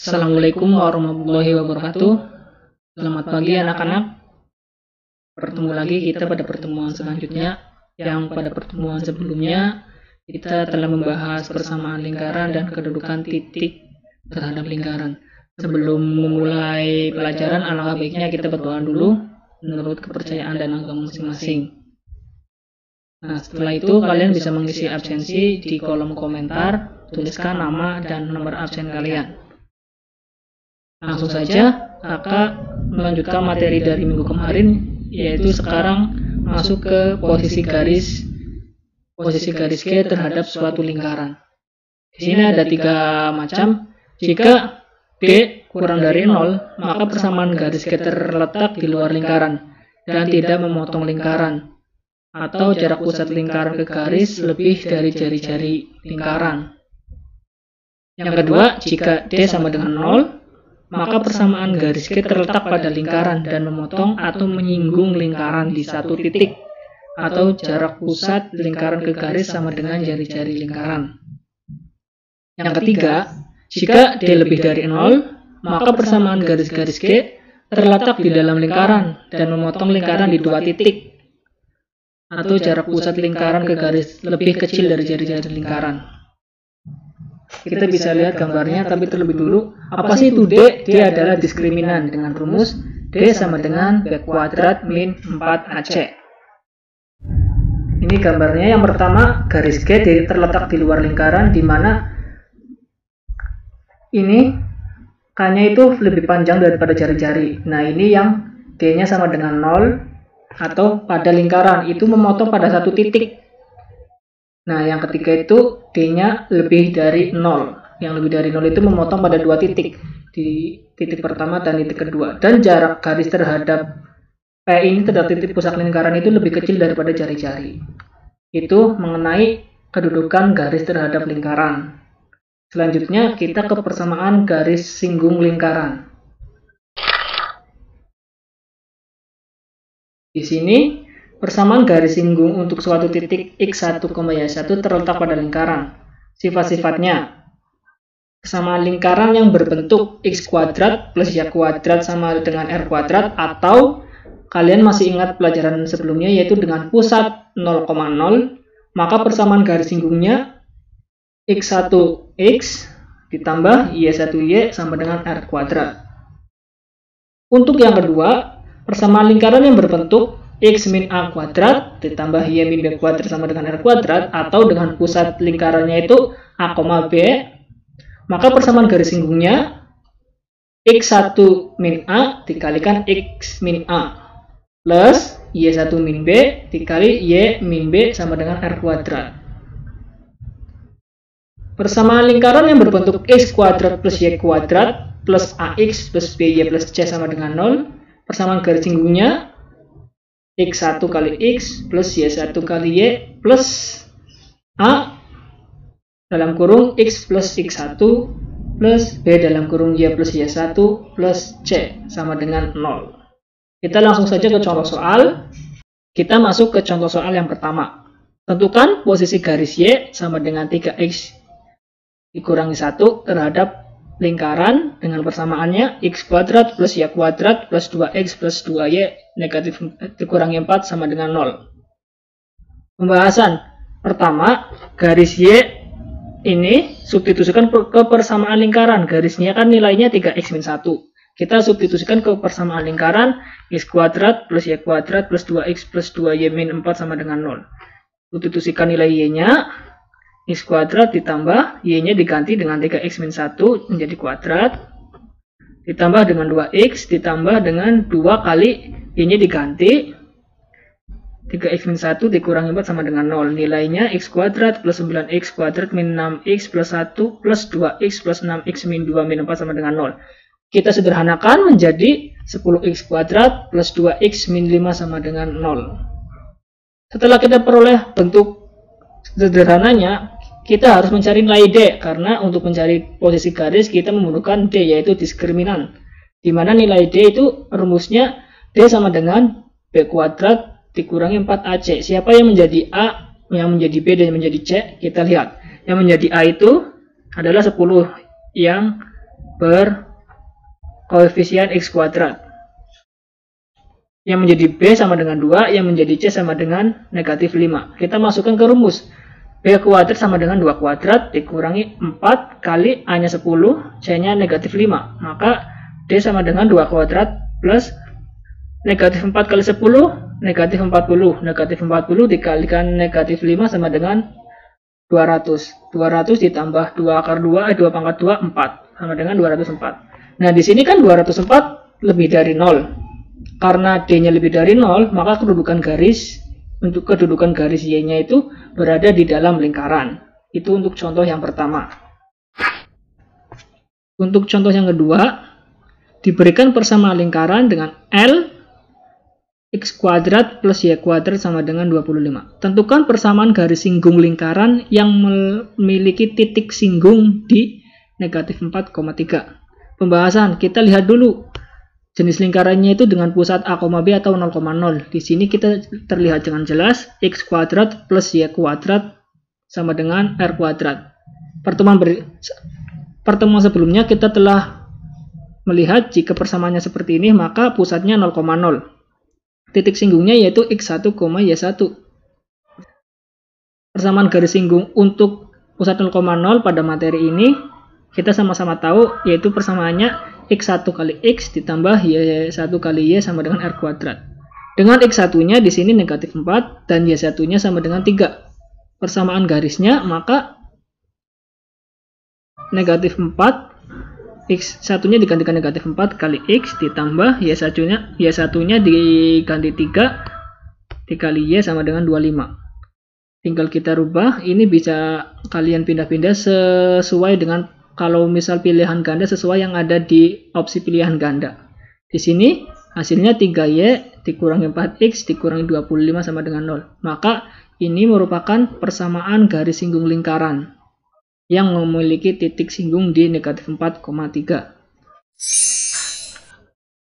Assalamualaikum warahmatullahi wabarakatuh. Selamat pagi anak-anak. Bertemu lagi kita pada pertemuan selanjutnya. Yang pada pertemuan sebelumnya kita telah membahas persamaan lingkaran dan kedudukan titik terhadap lingkaran. Sebelum memulai pelajaran, alangkah baiknya kita berdoa dulu menurut kepercayaan dan agama masing-masing. Nah, setelah itu kalian bisa mengisi absensi di kolom komentar, tuliskan nama dan nomor absen kalian. Langsung saja kakak melanjutkan materi dari minggu kemarin, yaitu sekarang masuk ke posisi garis G terhadap suatu lingkaran. Di sini ada 3 macam. Jika D kurang dari 0, maka persamaan garis G terletak di luar lingkaran dan tidak memotong lingkaran, atau jarak pusat lingkaran ke garis lebih dari jari-jari lingkaran. Yang kedua, jika D sama dengan 0, maka persamaan garis G terletak pada lingkaran dan memotong atau menyinggung lingkaran di satu titik, atau jarak pusat lingkaran ke garis sama dengan jari-jari lingkaran. Yang ketiga, jika D lebih dari 0, maka persamaan garis-garis G terletak di dalam lingkaran dan memotong lingkaran di 2 titik, atau jarak pusat lingkaran ke garis lebih kecil dari jari-jari lingkaran. Kita bisa lihat gambarnya, tapi terlebih dulu, apa sih itu D? D adalah diskriminan dengan rumus D sama dengan B kuadrat min 4AC. Ini gambarnya. Yang pertama, garis G terletak di luar lingkaran, di mana ini K-nya itu lebih panjang daripada jari-jari. Nah, ini yang D-nya sama dengan 0, atau pada lingkaran, itu memotong pada satu titik. Nah, yang ketiga itu D-nya lebih dari 0. Yang lebih dari 0 itu memotong pada 2 titik. Di titik pertama dan titik kedua. Dan jarak garis terhadap P ini terhadap titik pusat lingkaran itu lebih kecil daripada jari-jari. Itu mengenai kedudukan garis terhadap lingkaran. Selanjutnya kita ke persamaan garis singgung lingkaran. Di sini persamaan garis singgung untuk suatu titik x1, y1 terletak pada lingkaran. Sifat-sifatnya: persamaan lingkaran yang berbentuk x kuadrat plus y kuadrat sama dengan r kuadrat, atau kalian masih ingat pelajaran sebelumnya, yaitu dengan pusat 0,0, maka persamaan garis singgungnya x1 x ditambah y1y sama dengan r kuadrat. Untuk yang kedua, persamaan lingkaran yang berbentuk x min a kuadrat ditambah y min b kuadrat sama dengan r kuadrat, atau dengan pusat lingkarannya itu a, b, maka persamaan garis singgungnya x1 min a dikalikan x min a plus y1 min b dikali y min b sama dengan r kuadrat. Persamaan lingkaran yang berbentuk x kuadrat plus y kuadrat plus ax plus by plus c sama dengan 0, persamaan garis singgungnya x1 kali x plus y1 kali y plus a dalam kurung x plus x1 plus b dalam kurung y plus y1 plus c sama dengan 0. Kita langsung saja ke contoh soal. Kita masuk ke contoh soal yang pertama. Tentukan posisi garis y sama dengan 3x dikurangi 1 terhadap lingkaran dengan persamaannya x kuadrat plus y kuadrat plus 2x plus 2y negatif dikurangi 4 sama dengan 0. Pembahasan pertama, garis y ini substitusikan ke persamaan lingkaran. Garisnya kan nilainya 3x min 1. Kita substitusikan ke persamaan lingkaran x kuadrat plus y kuadrat plus 2x plus 2y min 4 sama dengan 0. Substitusikan nilai y-nya, x kuadrat ditambah y-nya diganti dengan 3x min 1 menjadi kuadrat, ditambah dengan 2x ditambah dengan 2 kali y-nya diganti 3x min 1 dikurangi 4 sama dengan 0. Nilainya x kuadrat plus 9x kuadrat min 6x plus 1 plus 2x plus 6x min 2 min 4 sama dengan 0. Kita sederhanakan menjadi 10x kuadrat plus 2x min 5 sama dengan 0. Setelah kita peroleh bentuk sederhananya, kita harus mencari nilai D, karena untuk mencari posisi garis kita memerlukan D, yaitu diskriminan, di mana nilai D itu rumusnya D sama dengan B kuadrat dikurangi 4AC. Siapa yang menjadi A, yang menjadi B, dan yang menjadi C? Kita lihat. Yang menjadi A itu adalah 10, yang berkoefisien x kuadrat. Yang menjadi B sama dengan 2, yang menjadi C sama dengan negatif 5. Kita masukkan ke rumus. B kuadrat sama dengan 2 kuadrat dikurangi 4 kali A-nya 10, C-nya negatif 5. Maka D sama dengan 2 kuadrat plus negatif 4 kali 10, negatif 40. Negatif 40 dikalikan negatif 5 sama dengan 200. 200 ditambah 2 akar 2, 2 pangkat 2, 4. Sama dengan 204. Nah, di sini kan 204 lebih dari 0. Karena D-nya lebih dari 0, maka kedudukan garis Y-nya itu berada di dalam lingkaran. Itu untuk contoh yang pertama. Untuk contoh yang kedua, diberikan persamaan lingkaran dengan L x kuadrat plus y kuadrat sama dengan 25. Tentukan persamaan garis singgung lingkaran yang memiliki titik singgung di negatif 4,3. Pembahasan, kita lihat dulu. Jenis lingkarannya itu dengan pusat A, B atau 0,0. Di sini kita terlihat dengan jelas x kuadrat plus y kuadrat sama dengan r kuadrat. Pertemuan sebelumnya kita telah melihat jika persamaannya seperti ini, maka pusatnya 0,0. Titik singgungnya yaitu x1, y1. Persamaan garis singgung untuk pusat 0,0 pada materi ini kita sama-sama tahu, yaitu persamaannya x1 kali x ditambah y1 kali y sama dengan r kuadrat. Dengan x1-nya di sini negatif 4 dan y1-nya sama dengan 3. Persamaan garisnya maka negatif 4, x1-nya digantikan negatif 4 kali x ditambah y1-nya diganti 3 dikali y sama dengan 25. Tinggal kita rubah, ini bisa kalian pindah-pindah sesuai dengan kalau misal pilihan ganda sesuai yang ada di opsi pilihan ganda. Di sini hasilnya 3y dikurangi 4x dikurangi 25 sama dengan 0. Maka ini merupakan persamaan garis singgung lingkaran yang memiliki titik singgung di negatif 4,3.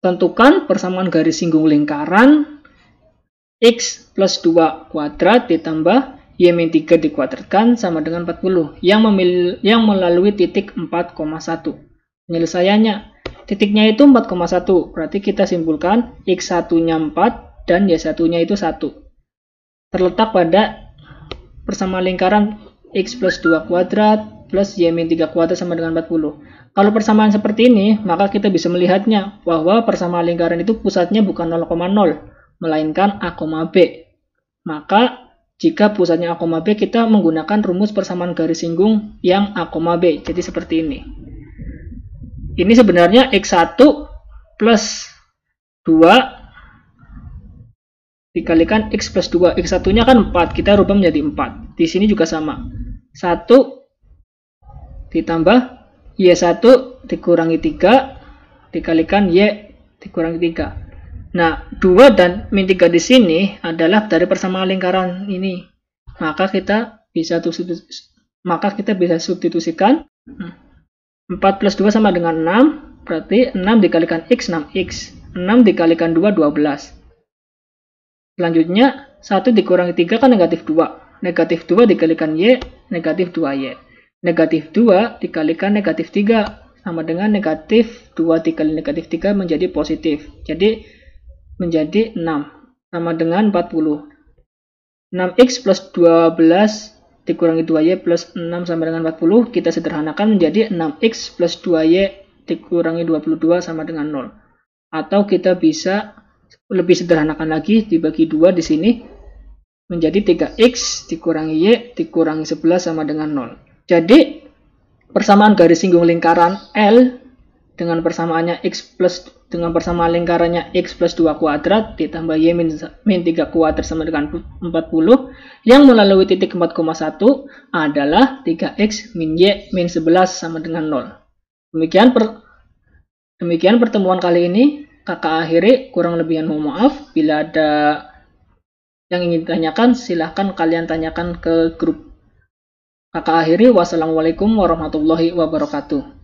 Tentukan persamaan garis singgung lingkaran x plus 2 kuadrat ditambah y-3 dikuadratkan sama dengan 40 yang melalui titik 4,1. Penyelesaiannya, titiknya itu 4,1, berarti kita simpulkan x1-nya 4 dan y1-nya itu 1. Terletak pada persamaan lingkaran x plus 2 kuadrat plus y-3 kuadrat sama dengan 40. Kalau persamaan seperti ini, maka kita bisa melihatnya bahwa persamaan lingkaran itu pusatnya bukan 0,0, melainkan A, B. Maka jika pusatnya A, B, kita menggunakan rumus persamaan garis singgung yang A, B. Jadi seperti ini. Ini sebenarnya x1 plus 2 dikalikan x plus 2. X1-nya kan 4, kita rubah menjadi 4. Di sini juga sama. 1 ditambah y1 dikurangi 3 dikalikan y dikurangi 3. Nah, 2 dan min 3 di sini adalah dari persamaan lingkaran ini. Maka kita bisa substitusikan 4 plus 2 sama dengan 6, berarti 6 dikalikan x, 6x. 6 dikalikan 2, 12. Selanjutnya, 1 dikurangi 3 kan negatif 2. Negatif 2 dikalikan y, negatif 2y. Negatif 2 dikalikan negatif 3, sama dengan negatif 2 dikali negatif 3 menjadi positif. Jadi, menjadi 6 sama dengan 40. 6x plus 12 dikurangi 2y plus 6 sama dengan 40 kita sederhanakan menjadi 6x plus 2y dikurangi 22 sama dengan 0. Atau kita bisa lebih sederhanakan lagi, dibagi 2 di sini menjadi 3x dikurangi y dikurangi 11 sama dengan 0. Jadi persamaan garis singgung lingkaran L dengan persamaannya dengan persamaan lingkarannya x plus 2 kuadrat ditambah y min 3 kuadrat sama dengan 40 yang melalui titik 4,1 adalah 3x min y min 11 sama dengan 0. Demikian pertemuan kali ini. Kakak akhiri, kurang lebihnya mohon maaf. Bila ada yang ingin ditanyakan, silahkan kalian tanyakan ke grup. Kakak akhiri, wassalamualaikum warahmatullahi wabarakatuh.